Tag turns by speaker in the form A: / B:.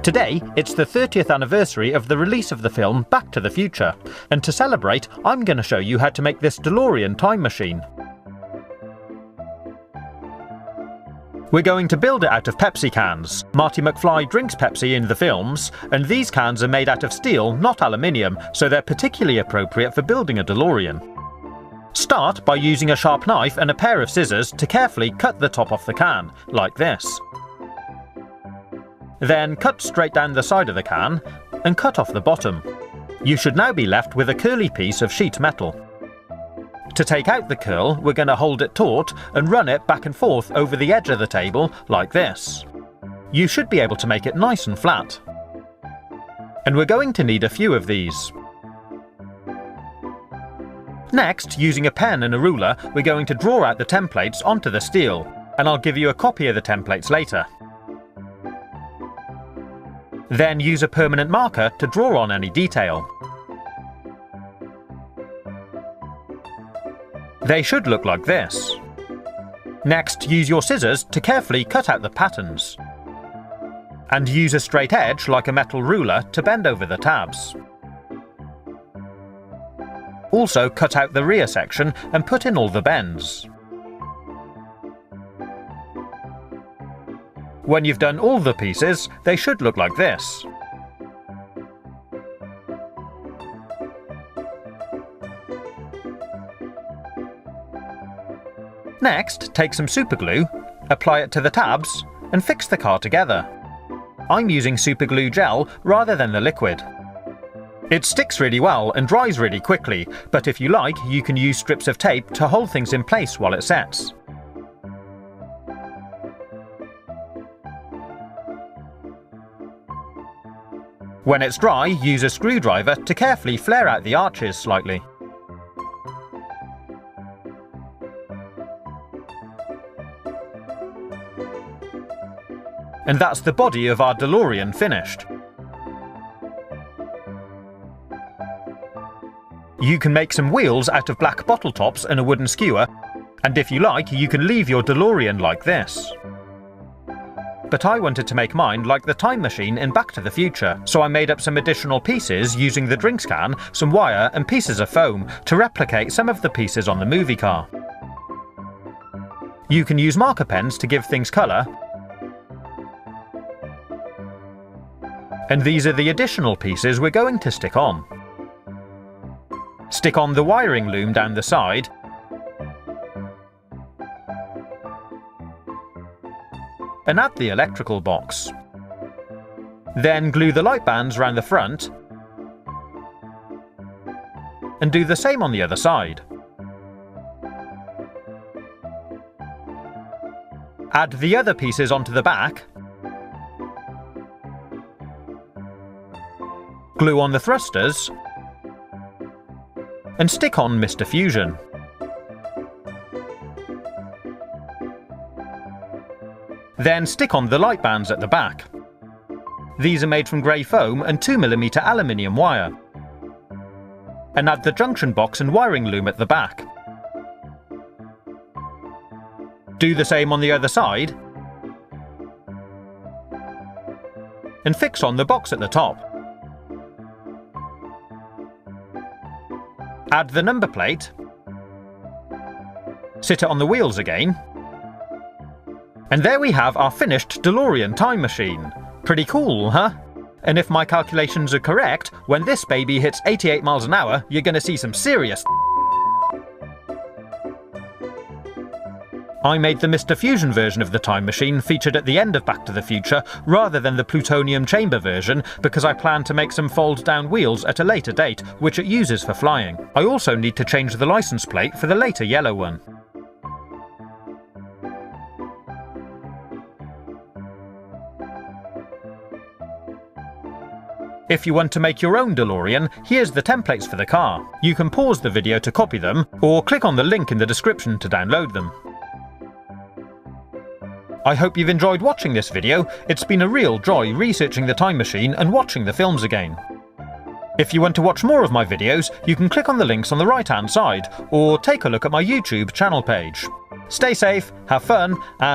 A: Today, it's the 30th anniversary of the release of the film Back to the Future, and to celebrate, I'm going to show you how to make this Delorean time machine. We're going to build it out of Pepsi cans. Marty McFly drinks Pepsi in the films, and these cans are made out of steel, not aluminium, so they're particularly appropriate for building a DeLorean. Start by using a sharp knife and a pair of scissors to carefully cut the top off the can, like this. Then cut straight down the side of the can and cut off the bottom. You should now be left with a curly piece of sheet metal. To take out the curl, we're going to hold it taut and run it back and forth over the edge of the table like this. You should be able to make it nice and flat. And we're going to need a few of these. Next, using a pen and a ruler, we're going to draw out the templates onto the steel, and I'll give you a copy of the templates later. Then use a permanent marker to draw on any detail. They should look like this. Next, use your scissors to carefully cut out the patterns. And use a straight edge like a metal ruler to bend over the tabs. Also cut out the rear section and put in all the bends. When you've done all the pieces, they should look like this. Next, take some superglue, apply it to the tabs, and fix the car together. I'm using superglue gel rather than the liquid. It sticks really well and dries really quickly, but if you like, you can use strips of tape to hold things in place while it sets. When it's dry, use a screwdriver to carefully flare out the arches slightly. And that's the body of our DeLorean finished. You can make some wheels out of black bottle tops and a wooden skewer, and if you like, you can leave your DeLorean like this. But I wanted to make mine like the time machine in Back to the Future, so I made up some additional pieces using the drinks can, some wire and pieces of foam to replicate some of the pieces on the movie car. You can use marker pens to give things colour, and these are the additional pieces we're going to stick on. Stick on the wiring loom down the side, and add the electrical box. Then glue the light bands around the front, and do the same on the other side. Add the other pieces onto the back, glue on the thrusters, and stick on Mr. Fusion. Then stick on the light bands at the back. These are made from grey foam and 2mm aluminium wire. And add the junction box and wiring loom at the back. Do the same on the other side. And fix on the box at the top. Add the number plate. Sit it on the wheels again. And there we have our finished DeLorean time machine. Pretty cool, huh? And if my calculations are correct, when this baby hits 88 miles an hour, you're gonna see some serious I made the Mr. Fusion version of the time machine featured at the end of Back to the Future rather than the plutonium chamber version because I plan to make some fold-down wheels at a later date, which it uses for flying. I also need to change the license plate for the later yellow one. If you want to make your own DeLorean, here's the templates for the car. You can pause the video to copy them, or click on the link in the description to download them. I hope you've enjoyed watching this video. It's been a real joy researching the time machine and watching the films again. If you want to watch more of my videos, you can click on the links on the right-hand side, or take a look at my YouTube channel page. Stay safe, have fun, and